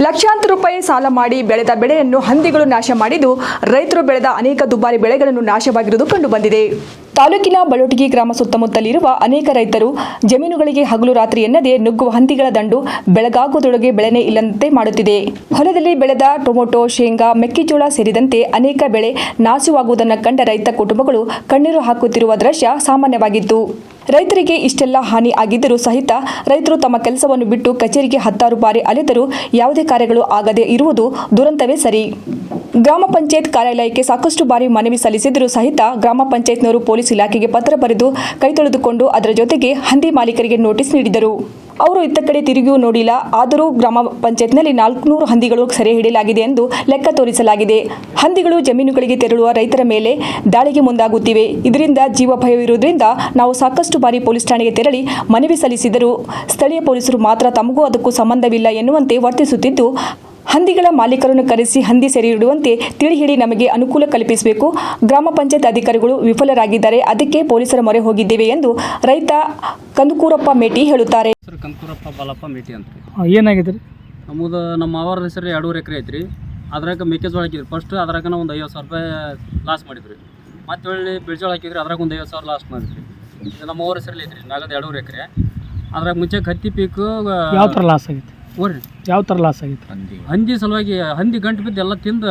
ಲಕ್ಷಾಂತರ ರೂಪಾಯಿ ಸಾಲ ಮಾಡಿ ಬೆಳೆದ ಬೆಳೆಯನ್ನು ಹಂದಿಗಳು ನಾಶ ಮಾಡಿದ್ದು ರೈತರು ಬೆಳೆದ ಅನೇಕ ದುಬಾರಿ ಬೆಳೆಗಳನ್ನು ನಾಶವಾಗಿರುವುದು ಕಂಡುಬಂದಿದೆ. ತಾಲೂಕಿನ ಬಳೋಟಗಿ ಗ್ರಾಮ ಸುತ್ತಮುತ್ತಲಿರುವ ಅನೇಕ ರೈತರು ಜಮೀನುಗಳಿಗೆ ಹಗಲು ರಾತ್ರಿ ಎನ್ನದೇ ನುಗ್ಗುವ ಹಂದಿಗಳ ದಂಡು ಬೆಳಗಾಗುವುದರೊಳಗೆ ಬೆಳೆನೇ ಇಲ್ಲದಂತೆ ಮಾಡುತ್ತಿದೆ. ಹೊಲದಲ್ಲಿ ಬೆಳೆದ ಟೊಮೊಟೊ, ಶೇಂಗಾ, ಮೆಕ್ಕೆಜೋಳ ಸೇರಿದಂತೆ ಅನೇಕ ಬೆಳೆ ನಾಶವಾಗುವುದನ್ನು ಕಂಡ ರೈತ ಕುಟುಂಬಗಳು ಕಣ್ಣೀರು ಹಾಕುತ್ತಿರುವ ದೃಶ್ಯ ಸಾಮಾನ್ಯವಾಗಿತ್ತು. ರೈತರಿಗೆ ಇಷ್ಟೆಲ್ಲ ಹಾನಿ ಆಗಿದ್ದರೂ ಸಹಿತ ರೈತರು ತಮ್ಮ ಕೆಲಸವನ್ನು ಬಿಟ್ಟು ಕಚೇರಿಗೆ 10 ಬಾರಿ ಅಲೆದರೂ ಯಾವುದೇ ಕಾರ್ಯಗಳು ಆಗದೇ ಇರುವುದು ದುರಂತವೇ ಸರಿ. ಗ್ರಾಮ ಪಂಚಾಯತ್ ಕಾರ್ಯಾಲಯಕ್ಕೆ ಸಾಕಷ್ಟು ಬಾರಿ ಮನವಿ ಸಲ್ಲಿಸಿದರೂ ಸಹಿತ ಗ್ರಾಮ ಪಂಚಾಯತ್ನವರು ಪೊಲೀಸ್ ಇಲಾಖೆಗೆ ಪತ್ರ ಬರೆದು ಕೈ ತೊಳೆದುಕೊಂಡು ಅದರ ಜೊತೆಗೆ ಹಂದಿ ಮಾಲೀಕರಿಗೆ ನೋಟಿಸ್ ನೀಡಿದರು. ಅವರು ಇತ್ತ ಕಡೆ ತಿರುಗಿಯೂ ನೋಡಿಲ್ಲ. ಆದರೂ ಗ್ರಾಮ ಪಂಚಾಯತ್ನಲ್ಲಿ 400 ಹಂದಿಗಳು ಸೆರೆ ಹಿಡಿಯಲಾಗಿದೆ ಎಂದು ಲೆಕ್ಕ ತೋರಿಸಲಾಗಿದೆ. ಹಂದಿಗಳು ಜಮೀನುಗಳಿಗೆ ತೆರಳುವ ರೈತರ ಮೇಲೆ ದಾಳಿಗೆ ಮುಂದಾಗುತ್ತಿವೆ. ಇದರಿಂದ ಜೀವ ಭಯವಿರುವುದರಿಂದ ನಾವು ಸಾಕಷ್ಟು ಬಾರಿ ಪೊಲೀಸ್ ಠಾಣೆಗೆ ತೆರಳಿ ಮನವಿ ಸಲ್ಲಿಸಿದರೂ ಸ್ಥಳೀಯ ಪೊಲೀಸರು ಮಾತ್ರ ತಮಗೂ ಅದಕ್ಕೂ ಸಂಬಂಧವಿಲ್ಲ ಎನ್ನುವಂತೆ ವರ್ತಿಸುತ್ತಿದ್ದು, ಹಂದಿಗಳ ಮಾಲೀಕರನ್ನು ಕರೆಸಿ ಹಂದಿ ಸೆರೆ ಹಿಡಿಯುವಂತೆ ತಿಳಿ ಹಿಡಿ ನಮಗೆ ಅನುಕೂಲ ಕಲ್ಪಿಸಬೇಕು. ಗ್ರಾಮ ಪಂಚಾಯತ್ ಅಧಿಕಾರಿಗಳು ವಿಫಲರಾಗಿದ್ದಾರೆ. ಅದಕ್ಕೆ ಪೊಲೀಸರ ಮೊರೆ ಹೋಗಿದ್ದೇವೆ ಎಂದು ರೈತ ಕಂದಕೂರಪ್ಪ ಮೇಟಿ ಹೇಳುತ್ತಾರೆ. ಕಂದಕೂರಪ್ಪ ಬಾಲಪ್ಪ ಮೇಟಿ ಅಂತ ಏನಾಗಿದೆ ರೀ? ನಮ್ಮದು ನಮ್ಮ ಅವರ ಹೆಸರು 2 ಎಕರೆ ಐತ್ರಿ. ಅದ್ರಾಗ ಮೆಕ್ಕೆಜೋಳ ಹಾಕಿದ್ರಿ. ಫಸ್ಟ್ ಅದ್ರಾಗ ಒಂದು 50,000 ರೂಪಾಯಿ ಲಾಸ್ ಮಾಡಿದ್ರಿ. ಮತ್ತೆ ಒಳ್ಳೆ ಬಿಳ್ಜೋಳ ಹಾಕಿದ್ರಿ. ಅದ್ರಾಗ ಒಂದು 50,000 ಲಾಸ್ ಮಾಡಿದ್ರಿ. ಇದು ನಮ್ಮ ಅವರ ಹೆಸರಲ್ಲಿ ಐತ್ರಿ. ನಾಗದ 2 ಎಕರೆ. ಅದ್ರಾಗ ಮುಂಚೆ ಹತ್ತಿ ಪೀಕು ಯಾವ ಥರ ಲಾಸ್ ಆಗಿತ್ತು? ಓರಿ ಯಾವ ಥರ ಲಾಸ್ ಆಗಿತ್ತು? ಹಂದಿ ಸಲುವಾಗಿ ಹಂದಿ ಗಂಟು ಬಿದ್ದು ಎಲ್ಲ ತಿಂದು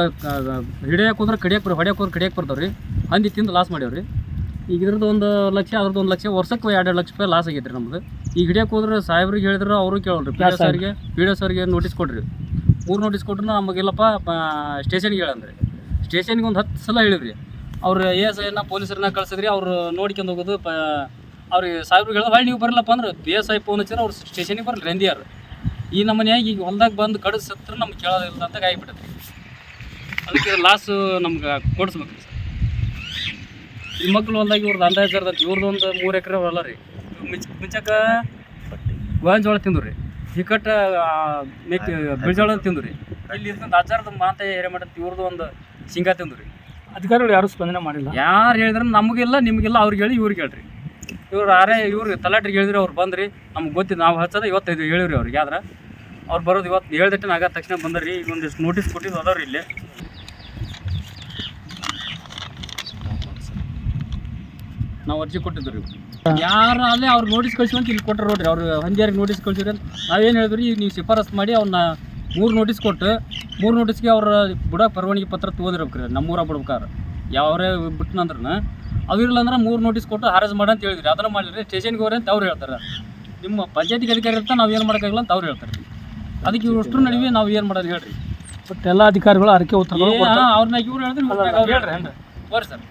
ಹಿಡಿಯಕ್ಕೆ ಹೋದ್ರೆ ಹೊಡ್ಯಕ್ಕೆ ಹೋದ್ರೆ ಕಡಿಯಕ್ಕೆ ಬರ್ತಾವೆ ರೀ. ಹಂದಿ ತಿಂದು ಲಾಸ್ ಮಾಡ್ಯಾವ್ರಿ. ಈಗ ಇದ್ರದ್ದು 1 ಲಕ್ಷ, ಅದ್ರದ್ದು 1 ಲಕ್ಷ, ವರ್ಷಕ್ಕೆ 2 ಲಕ್ಷ ರೂಪಾಯಿ ಲಾಸ್ ಆಗೈತೆ ರೀ ನಮ್ದು. ಈಗ ಹಿಡಿಯಕ್ಕೆ ಹೋದ್ರೆ ಸಾಹೇಬ್ರಿಗೆ ಹೇಳಿದ್ರೆ ಅವರು ಕೇಳಲ್ರಿ. ಪಿ ಡಿ ಸರ್ಗೆ ನೋಟಿಸ್ ಕೊಡ್ರಿ. 3 ನೋಟಿಸ್ ಕೊಟ್ರು ನಮಗೆಲ್ಲಪ್ಪ ಸ್ಟೇಷನ್ಗೆ ಹೇಳಂದ್ರಿ. ಸ್ಟೇಷನ್ಗೆ ಒಂದು 10 ಸಲ ಹೇಳಿದ್ರಿ. ಅವ್ರು ASIನ ಪೊಲೀಸರನ್ನ ಕಳ್ಸಿದ್ರಿ. ಅವ್ರು ನೋಡ್ಕೊಂಡು ಹೋಗೋದು ಅವ್ರಿಗೆ ಸಾಹೇಬ್ರಿಗೆ ಹೇಳಿದ್ರೆ ನೀವು ಬರಲ್ಲಪ್ಪ ಅಂದ್ರೆ PSI ಫೋನ್ ಹಚ್ಚಿದ್ರೆ ಅವ್ರು ಸ್ಟೇಷನಿಗೆ ಬರಲ್ಲ. ರೆಂದಿಯಾರು ಈ ನಮ್ಮನೆಯಾಗಿ ಈಗ ಹೊಲ್ದಾಗ ಬಂದು ಕಡಿಸತ್ರ ನಮ್ಗೆ ಕೇಳೋದಿಲ್ಲ ಅಂತ ಆಗಿಬಿಟ್ಟೈತಿ. ಅದಕ್ಕೆ ಲಾಸು ನಮ್ಗೆ ಕೊಡಿಸ್ಬೇಕು ರೀ ಸರ್. ಈ ಮಕ್ಕಳು ಹೊಲ್ದಾಗ ಇವ್ರದ್ದು ಅಂದಾಜು ಇರ್ತೈತಿ. ಇವ್ರದ್ದು ಒಂದು 3 ಎಕರೆ ಹೊಲ ರೀ. ಮುಂಚಕ್ಕೆ ಗೋಂಜೋಳ ತಿಂದು ರೀ. ಹಿಕ್ಕಟ್ಟು ಬಿಳ್ಜೋಳ ತಿಂದು ರೀ. ಇಲ್ಲಿ ಇರ್ತಂದು ಅಜ್ಜಾರದ ಮಾತ ಏರೆ ಮಾಡತ್ತೆ. ಇವ್ರದ್ದು ಒಂದು ಶೇಂಗಾ ತಿಂದು ರೀ. ಅಧಿಕಾರಿಗಳು ಯಾರು ಸ್ಪಂದನೆ ಮಾಡಿಲ್ಲ. ಯಾರು ಹೇಳಿದ್ರೆ ನಮಗಿಲ್ಲ ನಿಮಗಿಲ್ಲ ಅವ್ರಿಗೆ ಹೇಳಿ ಇವ್ರಿಗೆ ಹೇಳ್ರಿ. ಇವ್ರಿಗೆ ತಲಾಟ್ರಿಗೆ ಹೇಳಿದ್ರಿ. ಅವ್ರು ಬಂದ್ರಿ. ನಮ್ಗೆ ಗೊತ್ತಿದ್ದು ನಾವು ಹಚ್ಚೋದ ಇವತ್ತು ಹೇಳಿವ್ರಿ ಅವ್ರಿಗೆ. ಆದ್ರೆ ಅವ್ರು ಬರೋದು ಇವತ್ತು ಹೇಳ್ದಟ್ಟೆ ಆಗ ತಕ್ಷಣ ಬಂದ್ರಿ. ಈಗ ಒಂದಿಷ್ಟು ನೋಟಿಸ್ ಕೊಟ್ಟಿದ್ದು ಅದಾವ್ರಿ. ಇಲ್ಲಿ ನಾವು ಅರ್ಜಿ ಕೊಟ್ಟಿದ್ದು ರೀ. ಯಾರು ಅಲ್ಲೇ ಅವ್ರು ನೋಟಿಸ್ ಕಳ್ಸಿವಂತ ಇಲ್ಲಿ ಕೊಟ್ಟರು ನೋಡ್ರಿ. ಅವ್ರು ಹಂದಿಯಾರಿಗೆ ನೋಟಿಸ್ ಕಳ್ಸಿರಿ ಅಂತ ನಾವೇನು ಹೇಳಿದ್ರಿ, ನೀವು ಶಿಫಾರಸ್ ಮಾಡಿ ಅವ್ನ 3 ನೋಟಿಸ್ ಕೊಟ್ಟು 3 ನೋಟಿಸ್ಗೆ ಅವ್ರ ಬಿಡೋ ಪರವಾನಗಿ ಪತ್ರ ತಗೋದಿರ್ಬೇಕ್ರಿ. ನಮ್ಮೂರ ಬಿಡ್ಬೇಕಾರೆ ಯಾವರೇ ಬಿಟ್ಟನಂದ್ರೆ ಅವಿರಲ್ಲ ಅಂದ್ರೆ 3 ನೋಟಿಸ್ ಕೊಟ್ಟು ಹಾರಾಜ್ ಮಾಡಿ ಅಂತ ಹೇಳಿದ್ರಿ. ಅದನ್ನು ಮಾಡಿದ್ರಿ. ಸ್ಟೇಷನ್ಗೆ ಹೋಗ್ರಿ ಅಂತ ಅವ್ರು ಹೇಳ್ತಾರೆ. ನಿಮ್ಮ ಪಂಚಾಯತಿಗೆ ಅಧಿಕಾರಿ ಇರ್ತಾ ನಾವು ಏನು ಮಾಡೋಕ್ಕಾಗಲ್ಲ ಅಂತ ಅವ್ರು ಹೇಳ್ತಾರೆ. ಅದಕ್ಕೆ ಇವ್ರು ಅಷ್ಟರ ನಡುವೆ ನಾವು ಏನು ಮಾಡೋದು ಹೇಳ್ರಿ. ಬಟ್ ಎಲ್ಲ ಅಧಿಕಾರಿಗಳು ಅರಕೆ ಉತ್ತರ ಅವ್ರ ಮ್ಯಾಗ ಇವ್ರು ಹೇಳಿದ್ರೆ ಹೇಳ್ರಿ ಅಂದ್ರೆ ಬರ್ರಿ ಸರ್.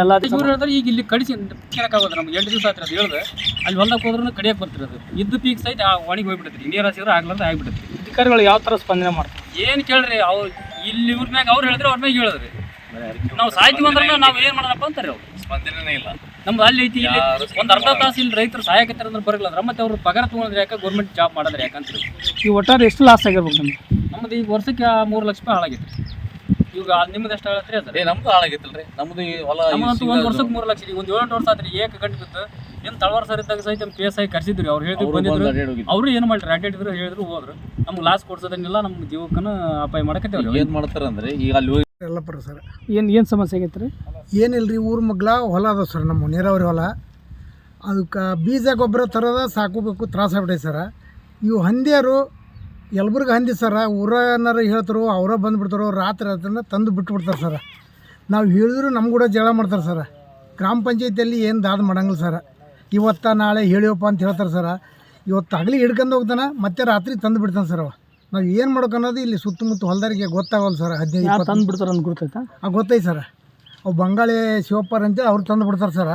ಎಲ್ಲ ಇವ್ರು ಹೇಳಿದ್ರೆ ಈಗ ಇಲ್ಲಿ ಕಡಿಸಿ ಕೇಳಕ್ಕಾಗೋದು. ನಮ್ಗೆ 8 ದಿವಸ ಆಯ್ತು ಅದು ಹೇಳ್ದೆ. ಅಲ್ಲಿ ಹೊಲ್ದಾಗ ಹೋದ್ರೂ ಕಡಿಯಕ್ಕೆ ಬರ್ತಿರೋದು. ಇದ್ದು ಪೀಕ್ ಸಹಿತ ಒಣಗಿ ಹೋಗ್ಬಿಡ್ತೀರಿ. ನೀರು ಹಸಿದ್ರೆ ಆಗ್ಲಾರ್ದು ಆಗಿಬಿಡುತ್ತೆ. ಅಧಿಕಾರಿಗಳು ಯಾವ ಥರ ಸ್ಪಂದನೆ ಮಾಡ್ತಾರೆ ಏನು ಕೇಳ್ರಿ. ಅವ್ರು ಇಲ್ಲಿ ಇವ್ರ ಮ್ಯಾಗ ಅವ್ರು ಹೇಳಿದ್ರೆ ಅವ್ರ ಮ್ಯಾಗ ಹೇಳಿದ್ರಿ. ನಾವು ಸಾಯ್ತೀವಿ ಅಂದ್ರೆ ನಾವು ಏನು ಮಾಡೋಣಪ್ಪ ಅಂತಾರೆ. ಅವ್ರು ಸ್ಪಂದನೆ ಇಲ್ಲ. ನಮ್ದು ಅಲ್ಲಿ ಐತಿ ಇಲ್ಲಿ ಒಂದು ಅರ್ಧ ತಾಸು ಇಲ್ಲಿ ರೈತರು ಸಹಾಯಕತ್ತಾರೆ ಅಂದ್ರೆ ಬರಲ್ಲ. ಮತ್ತೆ ಅವ್ರು ಪಗಾರ ತೊಗೊಂಡ್ರೆ ಯಾಕೆ ಗೌರ್ಮೆಂಟ್ ಜಾಬ್ ಮಾಡಿದ್ರೆ ಯಾಕಂತಾರೆ. ಈ ಒಟ್ಟಾರೆ ಎಷ್ಟು ಲಾಸ್ ಆಗಿರ್ಬೇಕು ನಮ್ಗೆ? ನಮ್ಮದು ಈಗ ವರ್ಷಕ್ಕೆ 3 ಲಕ್ಷ ರೂಪಾಯಿ ಹಾಳಾಗಿತ್ತು. ಈಗ ನಿಮ್ದು ಎಷ್ಟು ಹಾಳಾತ್ರಿ ಅದ? ನಮ್ದು ಹಾಳಾಗಿತ್ತಲ್ರಿ. ನಮ್ದು ಹೊಲ ನಮ್ಮಂತೂ 1 ವರ್ಷಕ್ಕೆ 3 ಲಕ್ಷ. ಈಗ ಒಂದು 7 ವರ್ಷ ಆತ್ರಿ. ಏಕ ಗಂಟು ಬಿತ್ತು. ಏನು ತಳವಾರ ಸರ್ ಇದ್ದಾಗ ಸಹಿತ PSI ಕರ್ಸಿದ್ರಿ. ಅವ್ರು ಹೇಳಿದ್ರು ಬಂದಿದ್ರು. ಅವರು ಏನು ಮಾಡಿರಿ ಅಡ್ಡಾಡಿದ್ರು ಹೇಳಿದ್ರು ಹೋದ್ರು. ನಮ್ಗೆ ಲಾಸ್ ಕೊಡ್ಸೋದನ್ನೆಲ್ಲ ನಮ್ಮ ಜೀವಕ್ಕನ್ನು ಅಪಾಯ ಮಾಡಕತ್ತೇವ್ರಿ. ಏನು ಮಾಡ್ತಾರೆ ಅಂದ್ರೆ ಈಗ ಅಲ್ಲಿ ಎಲ್ಲಪ್ಪರ ಸರ್ ಏನು ಸಮಸ್ಯೆ ಆಗೈತೆ ರೀ? ಏನಿಲ್ಲ ರೀ. ಊರ ಮಗ್ಲ ಹೊಲ ಅದ ಸರ್. ನಮ್ಮ ನೀರಾವರಿ ಹೊಲ. ಅದಕ್ಕೆ ಬೀಜ ಗೊಬ್ಬರ ತರೋದ ಸಾಕೋಬೇಕು ತ್ರಾಸಾಗ್ಬಿಟ್ಟೈತೆ ಸರ. ಇವು ಹಂದಿಯರು ಯಲಬುರ್ಗ ಹಂದಿ ಸರ. ಊರನಾರು ಹೇಳ್ತಾರೋ ಅವರ ಬಂದುಬಿಡ್ತಾರೋ. ರಾತ್ರಿ ತಂದು ಬಿಟ್ಬಿಡ್ತಾರೆ ಸರ. ನಾವು ಹೇಳಿದ್ರು ನಮ್ಮ ಕೂಡ ಜಗಳ ಮಾಡ್ತಾರೆ ಸರ. ಗ್ರಾಮ ಪಂಚಾಯತಿಯಲ್ಲಿ ಏನು ದಾದ ಮಾಡಂಗಿಲ್ಲ ಸರ. ಇವತ್ತು ನಾಳೆ ಹೇಳಿವಪ್ಪ ಅಂತ ಹೇಳ್ತಾರೆ ಸರ. ಇವತ್ತು ಹಗಲಿ ಹಿಡ್ಕೊಂಡು ಹೋಗ್ತಾನೆ, ಮತ್ತೆ ರಾತ್ರಿ ತಂದು ಬಿಡ್ತಾನೆ ಸರ್. ನಾವು ಏನು ಮಾಡ್ಬೇಕು ಅನ್ನೋದು ಇಲ್ಲಿ ಸುತ್ತಮುತ್ತ ಹೊಲದಾರಿಗೆ ಗೊತ್ತಾಗಲ್ಲ ಸರ್. 15 ತಂದು ಬಿಡ್ತಾರೆ ಅಂತ ಗೊತ್ತಾಯ್ತಾ? ಗೊತ್ತೈತೆ ಸರ್. ಅವು ಬಂಗಾಳಿ ಶಿವಪ್ಪರ್ ಅಂತೇಳಿ ಅವ್ರು ತಂದು ಬಿಡ್ತಾರೆ ಸರ.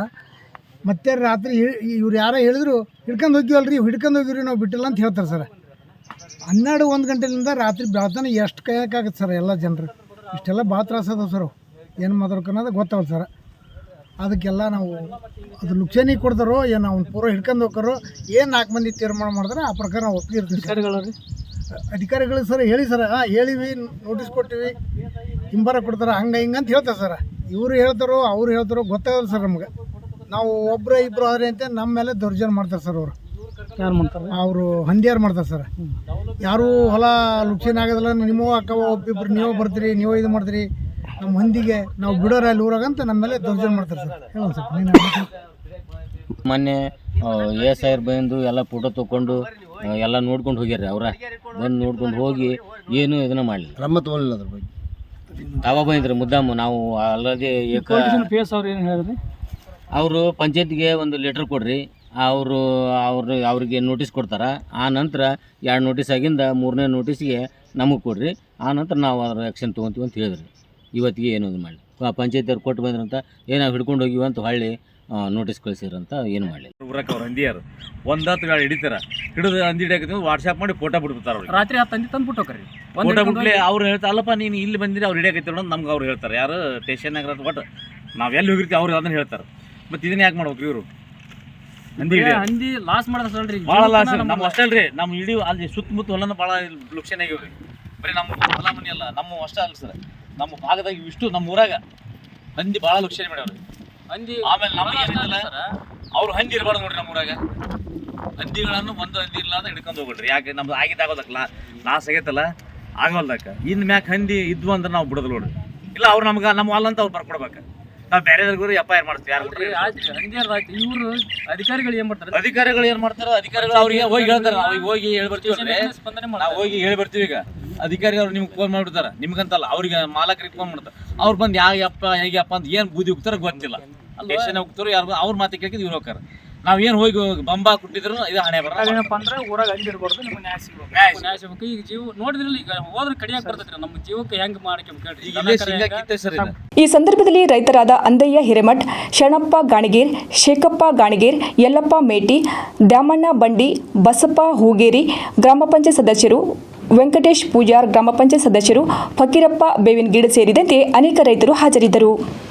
ಮತ್ತೆ ರಾತ್ರಿ ಇವ್ರು ಯಾರೋ ಹೇಳಿದ್ರು ಹಿಡ್ಕೊಂಡು ಹೋಗಿವಲ್ರಿ, ಹಿಡ್ಕೊಂಡು ಹೋಗಿವ್ರಿ ನಾವು ಬಿಟ್ಟಿಲ್ಲ ಅಂತ ಹೇಳ್ತಾರೆ ಸರ್. 12-1 ಗಂಟೆಲಿಂದ ರಾತ್ರಿ ಬೆಳತಾನೆ ಎಷ್ಟು ಕಾಯಕ್ಕಾಗತ್ತೆ ಸರ್ ಎಲ್ಲ ಜನರು. ಇಷ್ಟೆಲ್ಲ ಭಾಳ ತ್ರಾಸ ಅದಾವೆ ಸರ್. ಏನು ಮಾತಾಡ್ಬೇಕು ಅನ್ನೋದು ಗೊತ್ತಾಗಲ್ಲ ಸರ್. ಅದಕ್ಕೆಲ್ಲ ನಾವು ಅದು ಲುಕ್ಷಾನಿ ಕೊಡ್ತಾರೋ ಏನು ಅವ್ನು ಪೂರ ಹಿಡ್ಕೊಂಡು ಹೋಗ್ತಾರೋ ಏನು 4 ಮಂದಿ ತೀರ್ಮಾನ ಮಾಡಿದ್ರೆ ಆ ಪ್ರಕಾರ ನಾವು ಒಪ್ಪಿರ್ತೀವಿ. ಅಧಿಕಾರಿಗಳು ಸರ್ ಹೇಳಿ ಸರ್. ಹೇಳಿವಿ, ನೋಟಿಸ್ ಕೊಟ್ಟಿವಿ, ಹಿಂಬರ ಕೊಡ್ತಾರೆ, ಹಂಗೆ ಹಿಂಗೆ ಅಂತ ಹೇಳ್ತಾರೆ ಸರ್. ಇವರು ಹೇಳ್ತಾರೋ ಅವ್ರು ಹೇಳ್ತಾರೋ ಗೊತ್ತಾಗಲ್ಲ ಸರ್ ನಮ್ಗೆ. ನಾವು ಒಬ್ಬರು ಇಬ್ಬರು ಆದರೆ ಅಂತ ನಮ್ಮ ಮೇಲೆ ದೌರ್ಜನ್ಯ ಮಾಡ್ತಾರೆ ಸರ್ ಅವರು. ಯಾರು ಮಾಡ್ತಾರೆ? ಅವರು ಹಂದಿಯಾರು ಮಾಡ್ತಾರೆ ಸರ್. ಯಾರೂ ಹೊಲ ಲುಕ್ಷನ್ ಆಗೋದಿಲ್ಲ, ನಿಮ್ಮ ಅಕ್ಕವ ಒಬ್ಬಿಬ್ರು ನೀವೇ ಬರ್ತೀರಿ, ನೀವೇ ಇದು ಮಾಡ್ತೀರಿ, ನಮ್ಮ ಹಂದಿಗೆ ನಾವು ಬಿಡೋರ ಅಲ್ಲಿ ಊರಾಗ ಅಂತ ನಮ್ಮ ಮೇಲೆ ದೌರ್ಜನ್ಯ ಮಾಡ್ತಾರೆ ಸರ್. ಹೇಳೋದು ಸ್ವಲ್ಪ ನೀನು. ಮೊನ್ನೆ ASI ಬಂದು ಎಲ್ಲ ಫೋಟೋ ತೊಗೊಂಡು ಎಲ್ಲ ನೋಡ್ಕೊಂಡು ಹೋಗ್ಯಾರ. ಅವ್ರ ಬಂದು ನೋಡ್ಕೊಂಡು ಹೋಗಿ ಏನು ಇದನ್ನ ಮಾಡಲಿಲ್ಲ, ಕ್ರಮ ತೊಗೊಳ್ಳಿಲ್ಲ ಅದ್ರ ಬಗ್ಗೆ. ಅವಾಗ ಬಂದಿದ್ರು ಮುದ್ದಾಮು. ನಾವು ಅಲ್ಲದೆ ಪೇಸ್ ಅವ್ರು ಏನು ಹೇಳಿದ್ರಿ? ಅವರು ಪಂಚಾಯತ್ಗೆ ಒಂದು ಲೆಟ್ರ್ ಕೊಡ್ರಿ, ಅವ್ರಿಗೆ ನೋಟಿಸ್ ಕೊಡ್ತಾರೆ. ಆ ನಂತರ 2 ನೋಟಿಸ್ ಆಗಿಂದ 3ನೇ ನೋಟಿಸ್ಗೆ ನಮಗೆ ಕೊಡ್ರಿ, ಆ ನಂತರ ನಾವು ಅದ್ರ ಆ್ಯಕ್ಷನ್ ತೊಗೊತೀವಿ ಅಂತ ಹೇಳಿದ್ರಿ. ಇವತ್ತಿಗೆ ಏನೋ ಮಾಡಿ ಪಂಚಾಯತಿಯವ್ರು ಕೊಟ್ಟು ಬಂದ್ರಂತ ನಾವು ಹಿಡ್ಕೊಂಡು ಹೋಗಿವಿ ಅಂತ ಹೊಳ್ಳಿ ನೋಟಿಸ್ ಕಳಿಸಿರಂತ ಏನು ಮಾಡಲಿಲ್ಲ. ಊರಕ್ಕೆ ಅವ್ರು ಹಂದಿಯಾರು ಒಂದತ್ತು ಗಾಡಿ ಹಿಡಿತಾರ, ಹಿಡಿದು ಹಂದಿ ಹಿಡಿಯಾಕ ವಾಟ್ಸಾಪ್ ಮಾಡಿ ಫೋಟೋ ಬಿಡ್ತಾರೆ. ಅವ್ರಿಗೆ ರಾತ್ರಿ 10 ಹಂದಿ ತಂದು ಬಿಟ್ಟು ಹೋಗ್ರಿ. ಫೋಟೋ ಬಿಟ್ಲಿ ಅವ್ರು ಹೇಳ್ತಾರೆ, ಅಲ್ಲಪ್ಪ ನೀನು ಇಲ್ಲಿ ಬಂದಿರಿ ಅವ್ರು ಹಿಡಿಯಾಕೈತಿ ಅನ್ನೋದು ನಮ್ಗೆ ಅವ್ರು ಹೇಳ್ತಾರೆ. ಯಾರು ಸ್ಟೇಷನ್ನಾಗ ಬಟ್ ನಾವು ಎಲ್ಲಿ ಹೋಗಿರ್ತೀವಿ ಅವ್ರು ಅದನ್ನ ಹೇಳ್ತಾರೆ. ಮತ್ತು ಇದನ್ನ ಯಾಕೆ ಮಾಡ್ಬೇಕು ಇವರು? ಹಂದಿ ಲಾಸ್ ಮಾಡಿದ್ರೆ ಸಲ್ರಿ ಭಾಳ ಲಾಸ್. ನಮ್ಮ ಅಷ್ಟೇ ಅಲ್ರಿ, ನಮ್ಮ ಇಡೀ ಅಲ್ಲಿ ಸುತ್ತಮುತ್ತ ಹೊಲನ ಭಾಳ ಲುಕ್ಷನ್ ಆಗ್ಯಾವ್ರಿ. ಬರೀ ನಮ್ಮ ಹೊಲ ಮನೆ ಅಲ್ಲ, ನಮ್ಮ ಅಷ್ಟೇ ಅಲ್ಲ ಸರ್, ನಮ್ಮ ಭಾಗದಾಗ ಇಷ್ಟು ನಮ್ಮ ಊರಾಗ ಹಂದಿ ಭಾಳ ಲುಕ್ಷನ್ ಮಾಡ್ಯಾವ್ರಿ. ಹಂದಿ ಆಮೇಲೆ ನಮಗೆ ಏನಿಲ್ಲ, ಅವ್ರು ಹಂದಿ ಇರಬಾರ್ದು ನೋಡ್ರಿ ನಮ್ಮ ಊರಾಗ. ಹಂದಿಗಳನ್ನು ಒಂದು ಹಂದಿ ಇಲ್ಲ ಅಂತ ಹಿಡ್ಕೊಂಡು ಹೋಗ್ಬಿಡ್ರಿ. ಯಾಕೆ ನಮ್ದು ಆಗಿದ್ದಾಗೋದಕ್ಕೆ ಲಾಸ್ ಆಗೈತಲ್ಲ, ಆಗೋಲ್ದಕ್ಕ. ಇನ್ನು ಮ್ಯಾಕ್ ಹಂದಿ ಇದ್ವು ಅಂದ್ರೆ ನಾವು ಬಿಡೋದು ನೋಡ್ರಿ. ಇಲ್ಲ ಅವ್ರು ನಮ್ಗೆ ನಮ್ಮ ಹೊಲ ಅಂತ ಅವ್ರು ಬರ್ಕೊಡ್ಬೇಕು. ನಾವು ಬೇರೆದವ್ರಿಗೂ FIR ಮಾಡ್ತೀವಿ. ಯಾರು ಹಂದಿಯಾರ್ದಾಯ್ತು. ಇವರು ಅಧಿಕಾರಿಗಳು ಏನು ಮಾಡ್ತಾರೆ? ಅಧಿಕಾರಿಗಳು ಏನು ಮಾಡ್ತಾರೆ? ಅಧಿಕಾರಿಗಳು ಅವ್ರಿಗೆ ಹೋಗಿ ಹೇಳ್ತಾರೆ, ನಾವು ಹೋಗಿ ಹೇಳಿ ಬರ್ತೀವಿ. ನಾವು ಹೋಗಿ ಹೇಳಿ ಬರ್ತೀವಿ. ಈಗ ಅಧಿಕಾರಿಗಳು ನಿಮ್ಗೆ ಫೋನ್ ಮಾಡಿಬಿಡ್ತಾರೆ, ನಿಮ್ಗಂತಲ್ಲ ಅವ್ರಿಗೆ ಮಾಲಕರಿಗೆ ಫೋನ್ ಮಾಡ್ತಾರೆ. ಅವ್ರು ಬಂದು ಯಾಗಪ್ಪ ಹೇಗಪ್ಪ ಅಂತ ಏನು ಬೂದಿ ಹೋಗ್ತಾರೆ ಗೊತ್ತಿಲ್ಲ. ಸ್ಟೇಷನ್ ಹೋಗ್ತಾರೆ, ಯಾರು ಅವ್ರ ಮಾತು ಕೇಳಿದ್ರೆ ಇವ್ರು ಹೋಗ್ತಾರೆ. ನಾವೇನು ಹೋಗಿ ಬಂಬಾ ಕೊಟ್ಟಿದ್ರು ಇದು ಹಣೆ ಬರ. ಏನಪ್ಪ ಅಂದ್ರೆ ಊರಾಗ ಹಂದಿ ಇರ್ಬಾರ್ದು, ನಿಮ್ಗೆ ನ್ಯಾಯ ಸಿಗ್ಬೇಕು. ನ್ಯಾಯ ಸಿಗ್ಬೇಕು. ಈಗ ಜೀವ ನೋಡಿದ್ರಲ್ಲ, ಈಗ ಹೋದ್ರೆ ಕಡಿಯಾಕ ಬರ್ತೈತ್ರಿ. ನಮ್ಮ ಜೀವಕ್ಕೆ ಹೆಂಗೆ ಮಾಡ್ಕೊಬೇಕು ಈಗ ಇಲ್ಲೇ ಸಿಂಗಾಕಿತ್ತೆ ಸರ್ ಇದು. ಈ ಸಂದರ್ಭದಲ್ಲಿ ರೈತರಾದ ಅಂದಯ್ಯ ಹಿರೇಮಠ್, ಶರಣಪ್ಪ ಗಾಣಿಗೇರ್, ಶೇಖಪ್ಪ ಗಾಣಿಗೇರ್, ಯಲ್ಲಪ್ಪ ಮೇಟಿ, ದ್ಯಾಮಣ್ಣ ಬಂಡಿ, ಬಸಪ್ಪ ಹೂಗೇರಿ, ಗ್ರಾಮ ಪಂಚಾಯತ್ ಸದಸ್ಯರು, ವೆಂಕಟೇಶ್ ಪೂಜಾರ್, ಗ್ರಾಮ ಪಂಚಾಯತ್ ಸದಸ್ಯರು, ಫಕೀರಪ್ಪ ಬೇವಿನಗಿಡ ಸೇರಿದಂತೆ ಅನೇಕ ರೈತರು ಹಾಜರಿದ್ದರು.